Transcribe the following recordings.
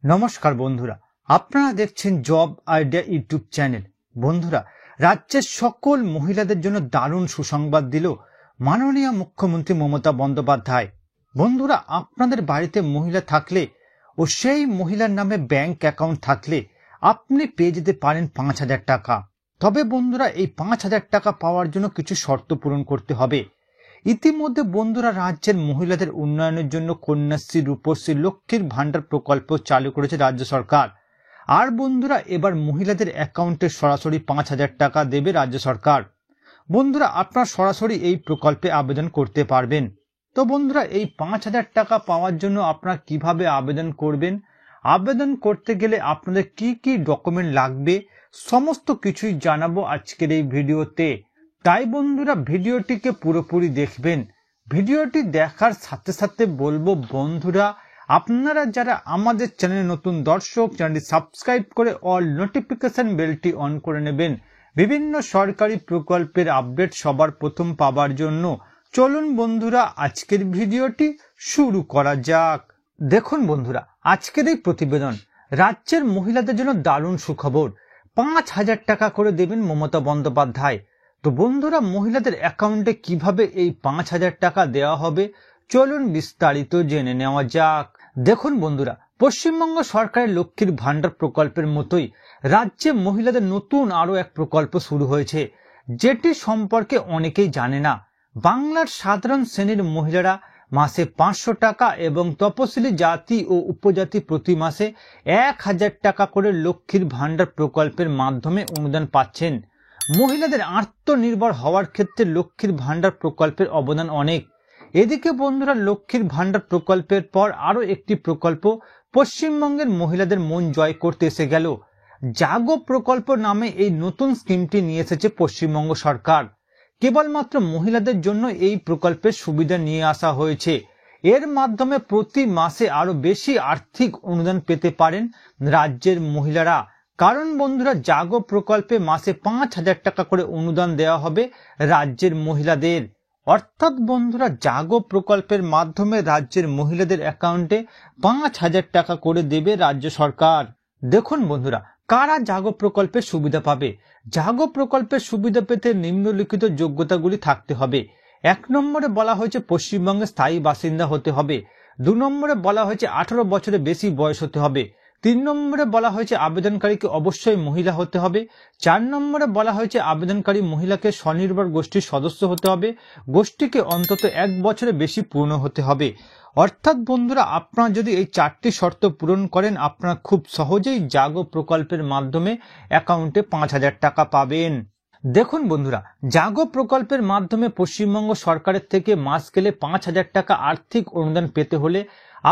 নমস্কার বন্ধুরা, আপনারা দেখছেন জব আইডিয়া ইউটিউব চ্যানেল। বন্ধুরা, রাজ্যের সকল মহিলাদের জন্য দারুণ সুসংবাদ দিল মাননীয় মুখ্যমন্ত্রী মমতা বন্দ্যোপাধ্যায়। বন্ধুরা, আপনাদের বাড়িতে মহিলা থাকলে ও সেই মহিলার নামে ব্যাংক অ্যাকাউন্ট থাকলে আপনি পেয়ে যেতে পারেন 5,000 টাকা। তবে বন্ধুরা, এই 5,000 টাকা পাওয়ার জন্য কিছু শর্ত পূরণ করতে হবে। ইতিমধ্যে বন্ধুরা, রাজ্যের মহিলাদের উন্নয়নের জন্য কন্যাশ্রী, রূপশ্রী, লক্ষ্মীর ভান্ডার প্রকল্প চালু করেছে রাজ্য সরকার। আর বন্ধুরা, এবার মহিলাদের অ্যাকাউন্টে সরাসরি 5,000 টাকা দেবে রাজ্য সরকার। বন্ধুরা, আপনারা সরাসরি এই প্রকল্পে আবেদন করতে পারবেন। তো বন্ধুরা, এই 5,000 টাকা পাওয়ার জন্য আপনারা কিভাবে আবেদন করবেন, আবেদন করতে গেলে আপনাদের কি কি ডকুমেন্ট লাগবে, সমস্ত কিছুই জানাবো আজকের এই ভিডিওতে। তাই বন্ধুরা, ভিডিওটিকে পুরোপুরি দেখবেন। ভিডিওটি দেখার সাথে সাথে বলবো বন্ধুরা, আপনারা যারা আমাদের চ্যানেলে নতুন দর্শক, চ্যানেলটি সাবস্ক্রাইব করে অল নোটিফিকেশন বেলটি অন করে নেবেন বিভিন্ন সরকারি প্রকল্পের আপডেট সবার প্রথম পাবার জন্য। চলুন বন্ধুরা, আজকের ভিডিওটি শুরু করা যাক। দেখুন বন্ধুরা, আজকের এই প্রতিবেদন রাজ্যের মহিলাদের জন্য দারুণ সুখবর। 5,000 টাকা করে দেবেন মমতা বন্দ্যোপাধ্যায়। তো বন্ধুরা, মহিলাদের অ্যাকাউন্টে কিভাবে এই 5,000 টাকা দেওয়া হবে, চলুন বিস্তারিত জেনে নেওয়া যাক। দেখুন বন্ধুরা, পশ্চিমবঙ্গ সরকারের লক্ষ্মীর ভান্ডার প্রকল্পের মতোই রাজ্যে মহিলাদের নতুন আরো এক প্রকল্প শুরু হয়েছে, যেটি সম্পর্কে অনেকেই জানে না। বাংলার সাধারণ শ্রেণীর মহিলারা মাসে 500 টাকা এবং তপশিলি জাতি ও উপজাতি প্রতি মাসে 1,000 টাকা করে লক্ষ্মীর ভান্ডার প্রকল্পের মাধ্যমে অনুদান পাচ্ছেন। মহিলাদের আত্মনির্ভর হওয়ার ক্ষেত্রে লক্ষ্মীর ভান্ডার প্রকল্পের অবদান অনেক। এদিকে বন্ধুরা, লক্ষ্মীর ভান্ডার প্রকল্পের পর আরো একটি প্রকল্প পশ্চিমবঙ্গের মহিলাদের মন জয় করতে এসে গেল। জাগো প্রকল্প নামে এই নতুন স্কিমটি নিয়ে এসেছে পশ্চিমবঙ্গ সরকার। কেবলমাত্র মহিলাদের জন্য এই প্রকল্পের সুবিধা নিয়ে আসা হয়েছে। এর মাধ্যমে প্রতি মাসে আরো বেশি আর্থিক অনুদান পেতে পারেন রাজ্যের মহিলারা। কারণ বন্ধুরা, জাগো প্রকল্পে মাসে 5,000 টাকা করে অনুদান দেওয়া হবে রাজ্যের মহিলাদের। অর্থাৎ বন্ধুরা, জাগো প্রকল্পের মাধ্যমে রাজ্যের মহিলাদের অ্যাকাউন্টে 5,000 টাকা করে দেবে রাজ্য সরকার। দেখুন বন্ধুরা, কারা জাগো প্রকল্পের সুবিধা পাবে। জাগো প্রকল্পের সুবিধা পেতে নিম্নলিখিত যোগ্যতাগুলি থাকতে হবে। 1 নম্বরে বলা হয়েছে পশ্চিমবঙ্গের স্থায়ী বাসিন্দা হতে হবে। 2 নম্বরে বলা হয়েছে 18 বছরের বেশি বয়স হতে হবে। 3 নম্বরে বলা হয়েছে আবেদনকারীকে অবশ্যই মহিলা হতে হবে। 4 নম্বরে বলা হয়েছে আবেদনকারী মহিলাকে স্বনির্ভর গোষ্ঠীর সদস্য হতে হবে। গোষ্ঠীকে অন্তত 1 বছরের বেশি পূর্ণ হতে হবে। অর্থাৎ বন্ধুরা, আপনারা যদি এই 4টি শর্ত পূরণ করেন, আপনারা খুব সহজেই জাগো প্রকল্পের মাধ্যমে অ্যাকাউন্টে 5,000 টাকা পাবেন। দেখুন বন্ধুরা, জাগো প্রকল্পের মাধ্যমে পশ্চিমবঙ্গ সরকারের থেকে মাস গেলে 5,000 টাকা আর্থিক অনুদান পেতে হলে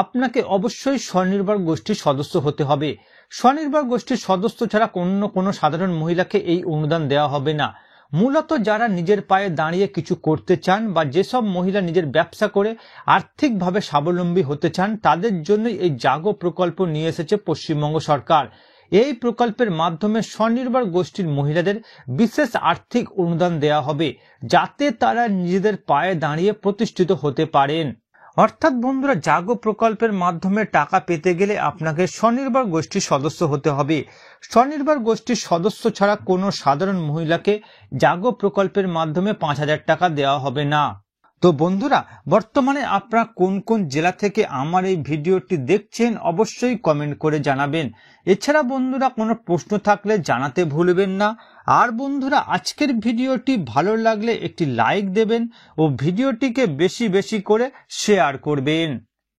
আপনাকে অবশ্যই স্বনির্ভর গোষ্ঠীর সদস্য হতে হবে। স্বনির্ভর গোষ্ঠীর সদস্য ছাড়া অন্য কোনো সাধারণ মহিলাকে এই অনুদান দেওয়া হবে না। মূলত যারা নিজের পায়ে দাঁড়িয়ে কিছু করতে চান বা যেসব মহিলা নিজের ব্যবসা করে আর্থিকভাবে স্বাবলম্বী হতে চান, তাদের জন্য এই জাগো প্রকল্প নিয়ে এসেছে পশ্চিমবঙ্গ সরকার। এই প্রকল্পের মাধ্যমে স্বনির্ভর গোষ্ঠীর মহিলাদের বিশেষ আর্থিক অনুদান দেওয়া হবে, যাতে তারা নিজেদের পায়ে দাঁড়িয়ে প্রতিষ্ঠিত হতে পারেন। অর্থাৎ বন্ধুরা, জাগো প্রকল্পের মাধ্যমে টাকা পেতে গেলে আপনাকে স্বনির্ভর গোষ্ঠীর সদস্য হতে হবে। স্বনির্ভর গোষ্ঠীর সদস্য ছাড়া কোনো সাধারণ মহিলাকে জাগো প্রকল্পের মাধ্যমে 5,000 টাকা দেওয়া হবে না। তো বন্ধুরা, বর্তমানে আপনারা কোন কোন জেলা থেকে আমার এই ভিডিওটি দেখছেন অবশ্যই কমেন্ট করে জানাবেন। এছাড়া বন্ধুরা, কোনো প্রশ্ন থাকলে জানাতে ভুলবেন না। আর বন্ধুরা, আজকের ভিডিওটি ভালো লাগলে একটি লাইক দেবেন ও ভিডিওটিকে বেশি বেশি করে শেয়ার করবেন।